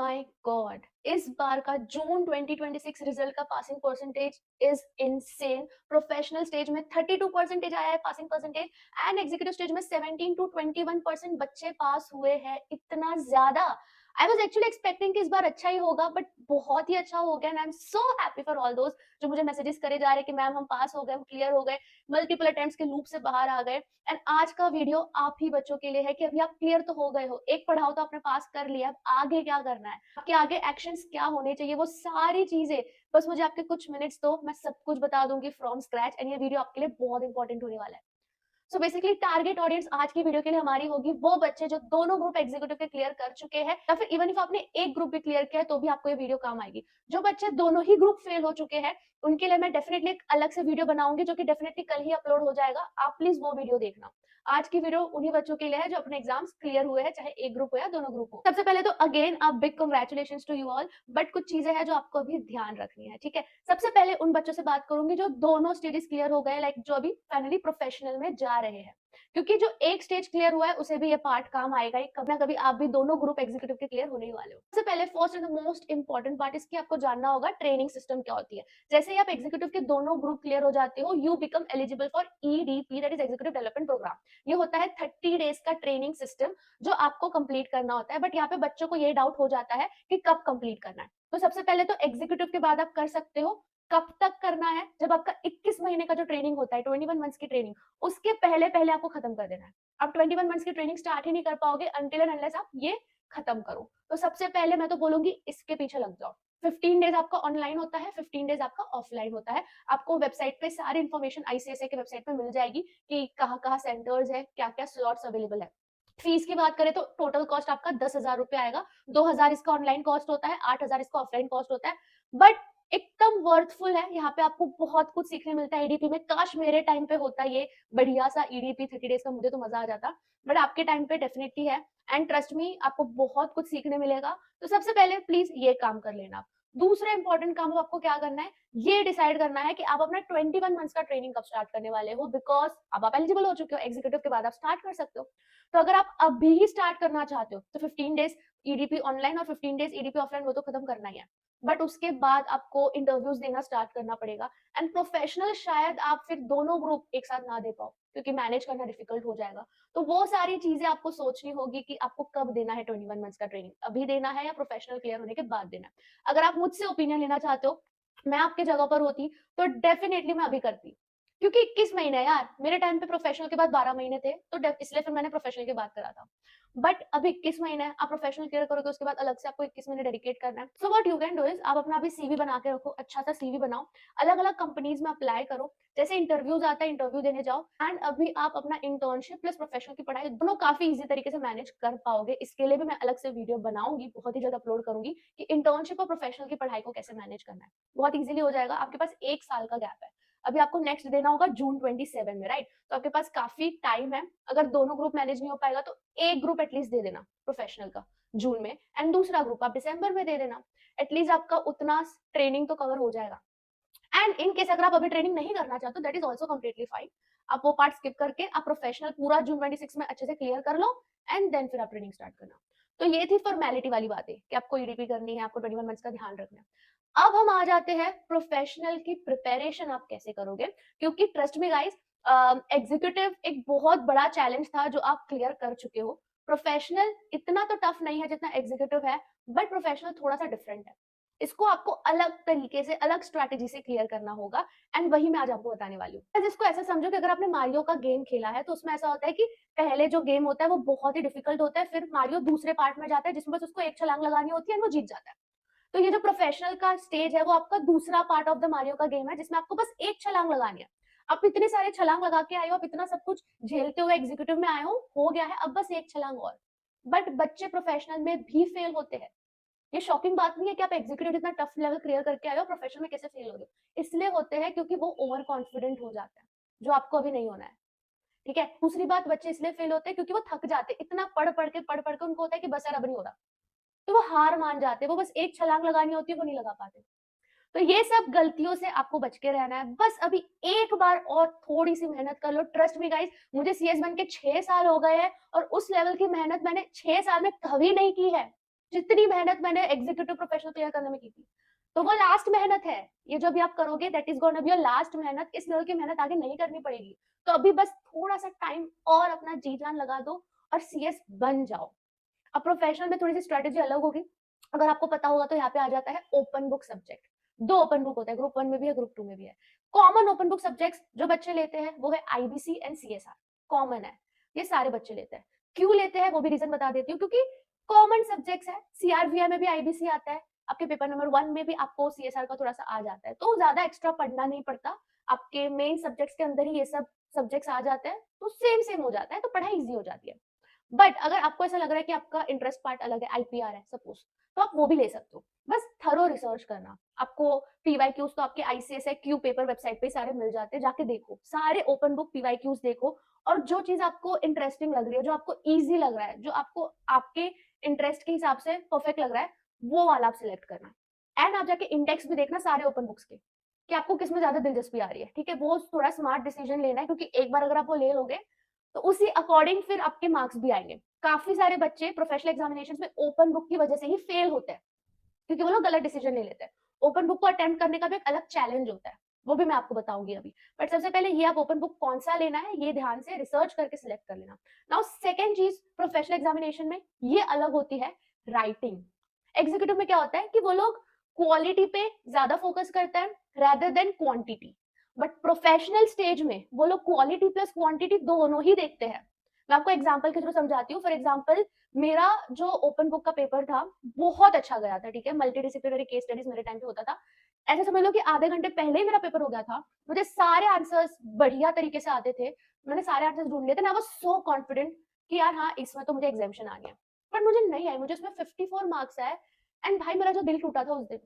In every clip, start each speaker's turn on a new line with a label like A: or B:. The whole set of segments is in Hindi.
A: माय गॉड, इस बार का जून 2026 रिजल्ट का passing percentage is insane. Professional stage में 32% आया है passing percentage and executive stage में 17 to 21% बच्चे पास हुए हैं। इतना ज्यादा आई वॉज एक्चुअली एक्सपेक्टिंग कि इस बार अच्छा ही होगा, बट बहुत ही अच्छा हो गया and I am so happy for all दोस्त जो मुझे मैसेजेस करे जा रहे हैं कि मैम हम पास हो गए, हम क्लियर हो गए, मल्टीपल अटेम्प्ट्स के लूप से बाहर आ गए। एंड आज का वीडियो आप ही बच्चों के लिए है कि अभी आप क्लियर तो हो गए हो, एक पढ़ाओ तो आपने पास कर लिया, अब आगे क्या करना है, आपके आगे एक्शंस क्या होने चाहिए, वो सारी चीजें बस मुझे आपके कुछ मिनट्स दो, मैं सब कुछ बता दूंगी फ्रॉम स्क्रैच एंड ये वीडियो आपके लिए बहुत इंपॉर्टेंट होने वाला है। सो बेसिकली टारगेट ऑडियंस आज की वीडियो के लिए हमारी होगी वो बच्चे जो दोनों ग्रुप एग्जीक्यूटिव के क्लियर कर चुके हैं, या फिर इवन इफ आपने एक ग्रुप भी क्लियर किया है तो भी आपको ये वीडियो काम आएगी। जो बच्चे दोनों ही ग्रुप फेल हो चुके हैं उनके लिए मैं डेफिनेटली एक अलग से वीडियो बनाऊंगी जो कि डेफिनेटली कल ही अपलोड हो जाएगा, आप प्लीज वो वीडियो देखना। आज की वीडियो उन्हीं बच्चों के लिए है जो अपने एग्जाम्स क्लियर हुए हैं, चाहे एक ग्रुप हो या दोनों ग्रुप हो। सबसे पहले तो again a big congratulation to you all, but कुछ चीजें हैं जो आपको अभी ध्यान रखनी है, ठीक है। सबसे पहले उन बच्चों से बात करूंगी जो दोनों स्टेजेस क्लियर हो गए, लाइक जो अभी फाइनली प्रोफेशनल में जा रहे हैं, क्योंकि जो एक स्टेज क्लियर हुआ है उसे भी ये पार्ट काम आएगा ही, कभी ना कभी आप भी दोनों ग्रुप एग्जीक्यूटिव के क्लियर होने ही वाले हो। सबसे पहले first and the most important part इसकी आपको जानना होगा ट्रेनिंग सिस्टम क्या होती है। जैसे ही आप एग्जीक्यूटिव के दोनों ग्रुप क्लियर हो जाते हो, you become eligible for EDP, that is executive development programme. ये होता है 30 डेज का ट्रेनिंग सिस्टम जो आपको कंप्लीट करना होता है, बट यहाँ पे बच्चों को ये डाउट हो जाता है कि कब कंप्लीट करना है। तो सबसे पहले तो एग्जीक्यूटिव के बाद आप कर सकते हो, कब तक करना है, जब आपका 21 महीने का जो ट्रेनिंग होता है, 21 मंथ्स की ट्रेनिंग, उसके पहले पहले आपको खत्म कर देना है। आप 21 मंथ्स की ट्रेनिंग स्टार्ट ही नहीं कर पाओगे अनटिल एंड अनलेस आप ये खत्म करो। तो सबसे पहले मैं तो बोलूंगी इसके पीछे लग जाओ। 15 डेज आपका ऑनलाइन होता है, 15 डेज आपका ऑफलाइन होता है। आपको वेबसाइट पे सारी इन्फॉर्मेशन आईसीएसआई के वेबसाइट पे मिल जाएगी कि कहाँ कहाँ सेंटर्स है, क्या क्या स्लॉट्स अवेलेबल है। फीस की बात करें तो टोटल कॉस्ट आपका 10,000 रुपए आएगा। 2,000 इसका ऑनलाइन कॉस्ट होता है, 8,000 इसका ऑफलाइन कॉस्ट होता है, बट एकदम वर्थफुल है। यहाँ पे आपको बहुत कुछ सीखने मिलता है ईडीपी में। काश मेरे टाइम पे होता ये बढ़िया सा ईडीपी 30 डेज का, मुझे तो मजा आ जाता, बट आपके टाइम पे डेफिनेटली है एंड ट्रस्ट मी आपको बहुत कुछ सीखने मिलेगा। तो सबसे पहले प्लीज ये काम कर लेना। दूसरा इंपॉर्टेंट काम आपको क्या करना है, ये डिसाइड करना है कि आप अपना 21 मंथ्स का ट्रेनिंग कब स्टार्ट करने वाले हो, बिकॉज अब आप एलिजिबल हो चुके हो, एग्जीक्यूटिव के बाद आप स्टार्ट कर सकते हो। तो अगर आप अभी ही स्टार्ट करना चाहते हो तो 15 डेज ईडीपी ऑनलाइन और 15 डेज ईडीपी ऑफलाइन वो तो खत्म करना ही है, बट उसके बाद आपको इंटरव्यूज देना स्टार्ट करना पड़ेगा। एंड प्रोफेशनल शायद आप फिर दोनों ग्रुप एक साथ ना दे पाओ क्योंकि मैनेज करना डिफिकल्ट हो जाएगा। तो वो सारी चीजें आपको सोचनी होगी कि आपको कब देना है 21 मंथ्स का ट्रेनिंग, अभी देना है या प्रोफेशनल क्लियर होने के बाद देना है। अगर आप मुझसे ओपिनियन लेना चाहते हो, मैं आपके जगह पर होती तो डेफिनेटली मैं अभी करती, क्योंकि 21 महीने है यार, मेरे टाइम पे प्रोफेशनल के बाद 12 महीने थे, तो इसलिए फिर मैंने प्रोफेशनल के बाद करा था। बट अभी 21 महीने है, आप प्रोफेशनल क्लियर करोगे उसके बाद अलग से आपको 21 महीने डेडिकेट करना है। So what you can do is आप अपना अभी सीवी बना के रखो, अच्छा सा सीवी बनाओ, अलग अलग कंपनीज में अप्लाई करो, जैसे इंटरव्यूज आता है इंटरव्यू देने जाओ, एंड अभी आप अपना इंटर्नशिप प्लस प्रोफेशनल की पढ़ाई दोनों काफी इजी तरीके से मैनेज कर पाओगे। इसके लिए भी मैं अलग से वीडियो बनाऊंगी, बहुत ही जल्द अपलोड करूंगी कि इंटर्नशिप और प्रोफेशनल की पढ़ाई को कैसे मैनेज करना है। बहुत इजीली हो जाएगा, आपके पास 1 साल का गैप है, अभी आपको नेक्स्ट देना होगा जून 27 में, राइट। तो आपके पास काफी टाइम है। अगर दोनों ग्रुप मैनेज नहीं हो पाएगा तो एक ग्रुप एटलीस्ट दे देना प्रोफेशनल का जून में, एंड दूसरा ग्रुप आप दिसंबर में दे देना। एटलीस्ट आपका उतना ट्रेनिंग तो कवर हो जाएगा। एंड इन केस अगर आप अभी ट्रेनिंग नहीं करना चाहते that is also completely fine, आप वो पार्ट स्किप करके आप प्रोफेशनल पूरा जून 26 में अच्छे से क्लियर कर लो एंड देन फिर आप ट्रेनिंग स्टार्ट करना। तो ये थी फॉर्मेलिटी वाली बातें कि आपको ईडीपी करनी है, आपको 21 मंथ्स का ध्यान रखना है। अब हम आ जाते हैं प्रोफेशनल की प्रिपरेशन आप कैसे करोगे, क्योंकि ट्रस्ट मी गाइस, एग्जीक्यूटिव एक बहुत बड़ा चैलेंज था जो आप क्लियर कर चुके हो। प्रोफेशनल इतना तो टफ नहीं है जितना एग्जीक्यूटिव है, बट प्रोफेशनल थोड़ा सा डिफरेंट है। इसको आपको अलग तरीके से अलग स्ट्रैटेजी से क्लियर करना होगा, एंड वही मैं आज आपको बताने वाली हूँ। इसको ऐसा समझो कि अगर आपने मारियो का गेम खेला है तो उसमें ऐसा होता है कि पहले जो गेम होता है वो बहुत ही डिफिकल्ट होता है, फिर मारियो दूसरे पार्ट में जाता है जिसमें बस उसको एक छलांग लगानी होती है एंड वो जीत जाता है। तो ये जो प्रोफेशनल का स्टेज है वो आपका दूसरा पार्ट ऑफ द मारियो का गेम है जिसमें आपको बस एक छलांग लगानी है। आप इतने सारे छलांग लगा के आए हो, आप इतना सब कुछ झेलते हुए एग्जीक्यूटिव में आए हो गया है, अब बस एक छलांग और। बट बच्चे प्रोफेशनल में भी फेल होते हैं। ये शॉकिंग बात नहीं है कि आप एग्जीक्यूटिव इतना टफ लेवल क्लियर करके आए हो, प्रोफेशनल में कैसे फेल हो गए। इसलिए होते हैं क्योंकि वो ओवर कॉन्फिडेंट हो जाते हैं, जो आपको अभी नहीं होना है, ठीक है। दूसरी बात, बच्चे इसलिए फेल होते हैं क्योंकि वो थक जाते हैं, इतना पढ़ पढ़ के उनको होता है कि बस यार अब नहीं हो रहा, तो वो हार मान जाते हैं, वो बस एक छलांग लगानी होती है वो नहीं लगा पाते। तो ये सब गलतियों से आपको बच के रहना है। बस अभी एक बार और थोड़ी सी मेहनत कर लो। ट्रस्ट मी गाइस, मुझे सीएस बन के 6 साल हो गए हैं और उस लेवल की मेहनत मैंने 6 साल में कभी नहीं की है। जितनी मेहनत मैंने एग्जीक्यूटिव प्रोफेशनल क्लियर करने में की थी, तो वो लास्ट मेहनत है। ये जो भी आप करोगे that is gonna be your last मेहनत। इस लेवल की मेहनत आगे नहीं करनी पड़ेगी। तो अभी बस थोड़ा सा टाइम और अपना जी जान लगा दो और सीएस बन जाओ। अब प्रोफेशनल में थोड़ी सी स्ट्रेटेजी अलग होगी। अगर आपको पता होगा तो यहाँ पे आ जाता है open book subject. 2 open book होता है, ग्रुप 1 में भी है, ग्रुप 2 में भी है। कॉमन ओपन बुक सब्जेक्ट्स जो बच्चे लेते हैं वो है आईबीसी एंड सीएसआर, कॉमन है, ये सारे बच्चे लेते हैं। क्यों लेते हैं वो भी रीजन बता देती हूँ, क्योंकि कॉमन सब्जेक्ट्स है। सीआरवीआई में भी आईबीसी आता है, आपके पेपर नंबर 1 में भी आपको सीएसआर का थोड़ा सा आ जाता है, तो ज्यादा एक्स्ट्रा पढ़ना नहीं पड़ता। आपके मेन सब्जेक्ट्स के अंदर ही ये सब सब्जेक्ट्स आ जाते हैं, तो सेम सेम हो जाता है, तो पढ़ाई इजी हो जाती है। बट अगर आपको ऐसा लग रहा है कि आपका इंटरेस्ट पार्ट अलग है, आईपीआर है सपोज, तो आप वो भी ले सकते हो। बस थरो रिसर्च करना। आपको पीवाईक्यूज तो आपके आईसीएसआई क्यू पेपर वेबसाइट पे सारे मिल जाते हैं, जाके देखो, सारे ओपन बुक पीवाईक्यूज देखो, और जो चीज आपको इंटरेस्टिंग लग रही है, जो आपको इजी लग रहा है, जो आपको आपके इंटरेस्ट के हिसाब से परफेक्ट लग रहा है, वो वाला आप सिलेक्ट करना। एंड आप जाके इंडेक्स भी देखना सारे ओपन बुक्स के, कि आपको किसमें ज्यादा दिलचस्पी आ रही है। ठीक है, वो थोड़ा स्मार्ट डिसीजन लेना है, क्योंकि एक बार अगर आप वो ले लोगे तो उसी अकॉर्डिंग फिर आपके मार्क्स भी आएंगे। काफी सारे बच्चे प्रोफेशनल एग्जामिनेशन में ओपन बुक की वजह से ही फेल होते हैं, क्योंकि वो लोग गलत डिसीजन ले लेते हैं। ओपन बुक को अटेम्प्ट करने का भी एक अलग चैलेंज होता है, वो भी मैं आपको बताऊंगी अभी। बट सबसे पहले ये आप ओपन बुक कौन सा लेना है ये ध्यान से रिसर्च करके सिलेक्ट कर लेना। नाउ सेकंड चीज प्रोफेशनल एग्जामिनेशन में ये अलग होती है, राइटिंग। एग्जीक्यूटिव में क्या होता है कि वो लोग क्वालिटी पे ज्यादा फोकस करते हैं rather than quantity, but professional stage में वो लोग क्वालिटी प्लस क्वांटिटी दोनों ही देखते हैं। मैं आपको एग्जांपल के थ्रू समझाती हूँ। फॉर एग्जांपल, मेरा जो ओपन बुक का पेपर था बहुत अच्छा गया था, ठीक है, मल्टी डिसिप्लिनरी केस स्टडीज मेरे टाइम पे होता था। ऐसे समझ लो कि आधे घंटे पहले ही मेरा पेपर हो गया था, मुझे सारे आंसर्स बढ़िया तरीके से आते थे, मैंने सारे आंसर्स ढूंढ लिए थे, आई वाज सो कॉन्फिडेंट कि यार हाँ इसमें तो मुझे एग्जामिशन आनी है। पर मुझे नहीं आई, मुझे उसमें 54 मार्क्स आए। एंड भाई मेरा जो दिल टूटा था उस दिन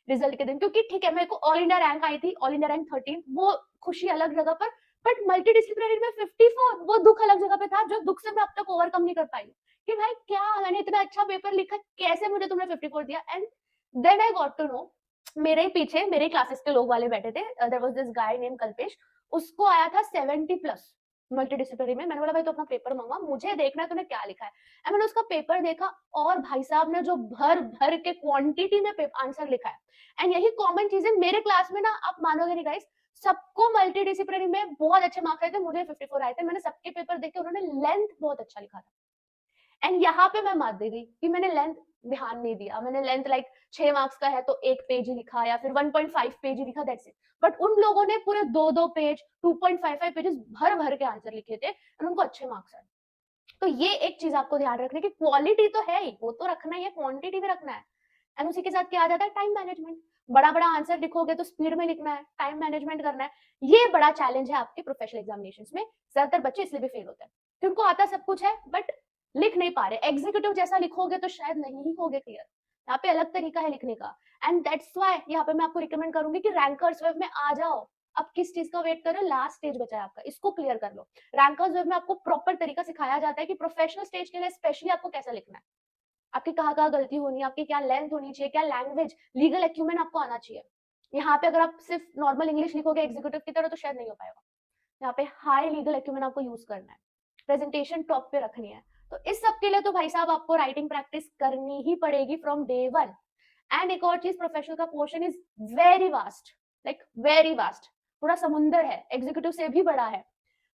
A: रिजल्ट के दिन, क्योंकि ठीक है मेरे को ऑल इंडिया रैंक आई थी, ऑल इंडिया रैंक 13, वो खुशी अलग जगह पर, बट मल्टी डिसिप्लिनरी में 54, वो दुख अलग जगह पे था, जो दुख से मैं अब तक ओवरकम नहीं कर पाई कि भाई क्या मैंने इतना अच्छा पेपर लिखा, कैसे मुझे तुमने 54 दिया। And then I got to know, मेरे ही पीछे मेरे क्लासेस के लोग वाले बैठे थे, there was this guy name Kalpesh, उसको आया था 70 प्लस मल्टी डिसिप्लिनरी में। मैंने बोला भाई तो अपना पेपर मंगवा, मुझे देखना है तूने क्या लिखा है। एंड मैंने उसका पेपर देखा, और भाई साहब ने जो भर भर के क्वांटिटी में आंसर लिखा है। एंड यही कॉमन चीजें मेरे क्लास में ना, आप मानोगे नहीं गाइस, सबको मल्टी डिसिप्लिनरी में बहुत अच्छे मार्क्स आए थे, मुझे 54 आए थे। मैंने सबके पेपर देखे, उन्होंने लेंथ बहुत अच्छा लिखा था। एंड यहाँ पे मैं मात दे दी कि मैंने लेंथ ध्यान नहीं दिया। मैंने लेंथ लाइक 6 मार्क्स का है तो 1 पेज ही लिखा, या फिर 1.5 पेज ही लिखा, दैट्स इट। बट उन लोगों ने पूरे 2-2 पेज, 2.55 पेजेस भर भर के आंसर लिखे थे, और उनको अच्छे मार्क्स आए। तो ये एक चीज आपको ध्यान रखने की, क्वालिटी तो है ही, वो तो रखना ही है, क्वांटिटी भी रखना है। एंड उसी के साथ क्या आ जाता है, टाइम मैनेजमेंट। बड़ा बड़ा आंसर लिखोगे तो स्पीड में लिखना है, टाइम मैनेजमेंट करना है। ये बड़ा चैलेंज है आपके प्रोफेशनल एग्जामिनेशन में। ज्यादातर बच्चे इसलिए भी फेल होते हैं कि उनको आता सब कुछ है बट लिख नहीं पा रहे। एग्जीक्यूटिव जैसा लिखोगे तो शायद नहीं ही होगे क्लियर, यहाँ पे अलग तरीका है लिखने का। एंड दैट्स व्हाई यहाँ पे मैं आपको रिकमेंड करूंगी कि रैंकर्स वेब में आ जाओ। अब किस चीज का वेट कर रहे हो, लास्ट स्टेज बचा है आपका, इसको क्लियर कर लो। रैंकर्स वेब में आपको प्रॉपर तरीका सिखाया जाता है कि प्रोफेशनल स्टेज के लिए स्पेशली आपको कैसा लिखना है, आपकी कहाँ गलती होनी है, आपकी क्या लेंथ होनी चाहिए, क्या लैंग्वेज, लीगल एक्यूमेंट आपको आना चाहिए। यहाँ पे अगर आप सिर्फ नॉर्मल इंग्लिश लिखोगे एग्जीक्यूटिव की तरह तो शायद नहीं हो पाएगा। यहाँ पे हाई लीगल एक्यूमेंट आपको यूज करना है, प्रेजेंटेशन टॉप पे रखनी है। तो इस सब के लिए तो भाई साहब आपको राइटिंग प्रैक्टिस करनी ही पड़ेगी फ्रॉम डे 1। एंड एक और चीज, प्रोफेशनल का portion is very vast, like very vast, पूरा समुंदर है, एग्जीक्यूटिव से भी बड़ा है।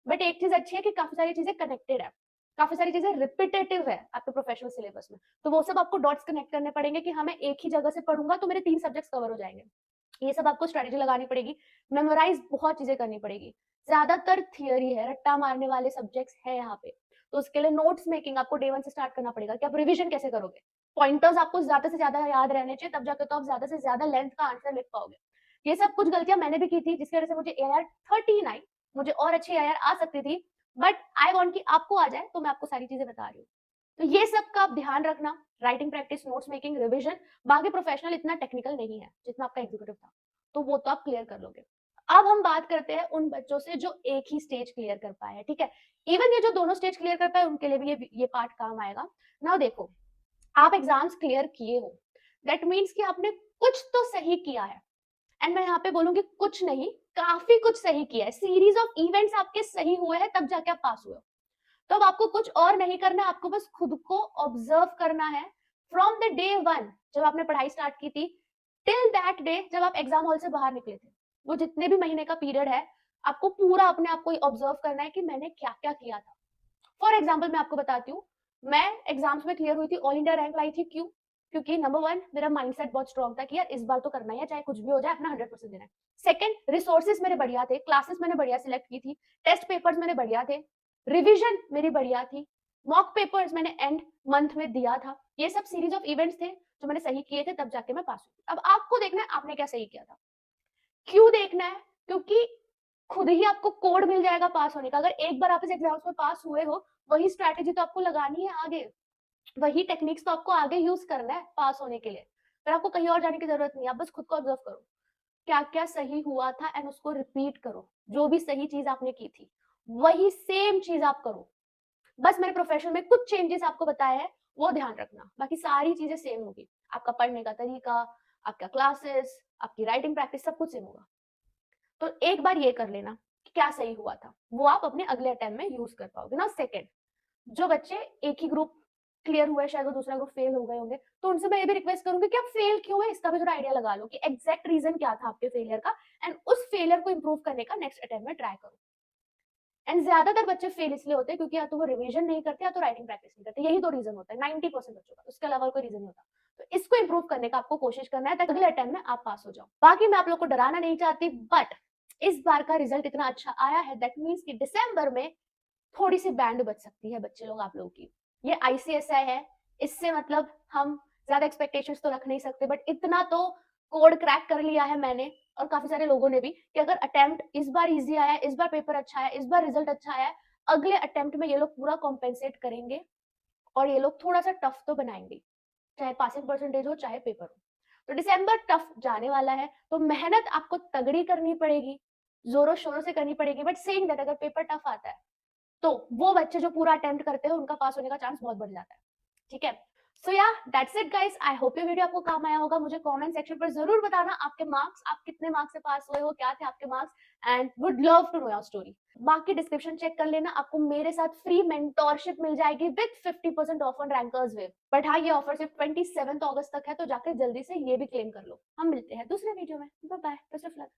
A: बट एक चीज अच्छी है कि काफी सारी चीजें कनेक्टेड है, काफी सारी चीजें रिपीटेटिव है आपके प्रोफेशनल सिलेबस में। तो वो सब आपको डॉट्स कनेक्ट करने पड़ेंगे कि हाँ मैं एक ही जगह से पढ़ूंगा तो मेरे 3 सब्जेक्ट्स कवर हो जाएंगे। ये सब आपको स्ट्रेटेजी लगानी पड़ेगी, मेमोराइज बहुत चीजें करनी पड़ेगी। ज्यादातर थियरी है, रट्टा मारने वाले सब्जेक्ट्स है यहाँ पे। तो उसके लिए नोट्स मेकिंग आपको डे 1 से स्टार्ट करना पड़ेगा कि आप रिविजन कैसे करोगे। पॉइंटर्स आपको ज्यादा से ज्यादा याद रहने चाहिए, तब जाकर तो आप ज्यादा से ज्यादा लेंथ का आंसर लिख पाओगे। ये सब कुछ गलतियां मैंने भी की थी, जिसकी वजह से मुझे AR 13 आई, मुझे और अच्छी AR आ सकती थी, बट आई वांट कि आपको आ जाए, तो मैं आपको सारी चीजें बता रही हूँ। तो ये सब का आप ध्यान रखना, writing practice, notes making, revision. बाकी प्रोफेशनल इतना टेक्निकल नहीं है जितना आपका एग्जीक्यूटिव था, तो वो तो आप क्लियर कर लोगे। अब हम बात करते हैं उन बच्चों से जो एक ही स्टेज क्लियर कर पाए हैं, ठीक है। इवन ये जो दोनों स्टेज क्लियर कर पाए उनके लिए भी ये पार्ट काम आएगा। नाउ देखो, आप एग्जाम्स क्लियर किए हो, दैट मीन्स कि आपने कुछ तो सही किया है। एंड मैं यहाँ पे बोलूंगी कुछ नहीं, काफी कुछ सही किया है। सीरीज ऑफ इवेंट्स आपके सही हुए हैं तब जाके आप पास हुए हो। तो अब आपको कुछ और नहीं करना है, आपको बस खुद को ऑब्जर्व करना है, फ्रॉम द डे वन जब आपने पढ़ाई स्टार्ट की थी टिल दैट डे जब आप एग्जाम हॉल से बाहर निकले थे, वो जितने भी महीने का पीरियड है, आपको पूरा अपने आप को ऑब्जर्व करना है कि मैंने क्या क्या किया था। फॉर एग्जाम्पल मैं आपको बताती हूँ, मैं एग्जाम्स में क्लियर हुई थी, ऑल इंडिया रैंक लाई थी, क्यों? क्योंकि नंबर वन, मेरा माइंडसेट बहुत स्ट्रॉन्ग था कि यार इस बार तो करना ही है, चाहे कुछ भी हो जाए, अपना 100% देना है। सेकंड, रिसोर्सेज मेरे बढ़िया थे, क्लासेस मैंने बढ़िया सिलेक्ट की थी, टेस्ट पेपर्स मेरे बढ़िया थे, रिविजन मेरी बढ़िया थी, मॉक पेपर्स मैंने एंड मंथ में दिया था। ये सब सीरीज ऑफ इवेंट्स थे जो मैंने सही किए थे, तब जाके मैं पास हुई। अब आपको देखना है आपने क्या सही किया था। क्यों देखना है? क्योंकि खुद ही आपको कोड मिल जाएगा पास होने का। अगर एक बार आप इस एग्जाम्स में पास हुए हो, वही स्ट्रैटेजी तो आपको लगानी है आगे, वही टेक्निक्स तो आपको आगे यूज करना है पास होने के लिए। फिर आपको कहीं और जाने की जरूरत नहीं है, आप बस खुद को ऑब्जर्व करो क्या क्या सही हुआ था एंड उसको रिपीट करो। जो भी सही चीज आपने की थी वही सेम चीज आप करो। बस मैंने प्रोफेशन में कुछ चेंजेस आपको बताया है, वो ध्यान रखना, बाकी सारी चीजें सेम होगी। आपका पढ़ने का तरीका, आपका क्लासेस, आपकी राइटिंग प्रैक्टिस, सब कुछ सेम होगा। तो एक बार ये कर लेना कि क्या सही हुआ था, वो आप अपने अगले अटेम्प्ट में यूज कर पाओगे ना। सेकंड, जो बच्चे एक ही ग्रुप क्लियर हुआ है, शायद वो दूसरा ग्रुप फेल हो गए होंगे, तो उनसे मैं ये भी रिक्वेस्ट करूंगी कि आप फेल क्यों है इसका भी थोड़ा आइडिया लगा लो कि एग्जैक्ट रीजन क्या था आपके फेलियर का, एंड उस फेलियर को इंप्रूव करने का नेक्स्ट अटेम्प्ट में ट्राई करो। एंड ज्यादातर बच्चे फेल इसलिए होते हैं क्योंकि या तो वो रिवीजन नहीं करते या तो राइटिंग प्रैक्टिस नहीं करते, यही दो रीजन होता है 90% बच्चों का, उसके अलावा कोई रीजन नहीं होता। तो इसको इंप्रूव करने का आपको कोशिश करना है ताकि अगले अटेम्प्ट में आप पास हो जाओ। बाकी मैं आप लोग को डराना नहीं चाहती, बट इस बार का रिजल्ट इतना अच्छा आया है, दैट मीन्स कि दिसंबर में थोड़ी सी बैंड बच सकती है बच्चे लोग आप लोगों की। ये आईसीएसआई है, इससे मतलब हम ज्यादा एक्सपेक्टेशंस तो रख नहीं सकते, बट इतना तो कोड क्रैक कर लिया है मैंने और काफी सारे लोगों ने भी कि अगर अटेम्प्ट इस बार इजी आया, इस बार पेपर अच्छा है, इस बार रिजल्ट अच्छा आया, अगले अटेम्प्ट में ये लोग पूरा कॉम्पेंसेट करेंगे और ये लोग थोड़ा सा टफ तो बनाएंगे, चाहे पासिंग परसेंटेज हो चाहे पेपर हो। तो दिसंबर टफ जाने वाला है, तो मेहनत आपको तगड़ी करनी पड़ेगी, जोरों शोरों से करनी पड़ेगी, बट सेइंग दैट अगर पेपर टफ आता है तो वो बच्चे जो पूरा अटेम्प्ट करते हैं उनका पास होने का चांस बहुत बढ़ जाता है। ठीक है, सो या that's it guys, I hope ये वीडियो आपको काम आया होगा। मुझे कमेंट सेक्शन पर जरूर बताना आपके मार्क्स, आप कितने मार्क्स से पास हुए हो, क्या थे आपके marks, and would love to know your story. बाकी डिस्क्रिप्शन चेक कर लेना, आपको मेरे साथ फ्री मेंटोरशिप मिल जाएगी with 50% off on rankers wave. But हाँ, ये ऑफर सिर्फ 27 अगस्त तक है, तो जाकर जल्दी से ये भी क्लेम कर लो। हम मिलते हैं दूसरे वीडियो में, bye bye, best of luck.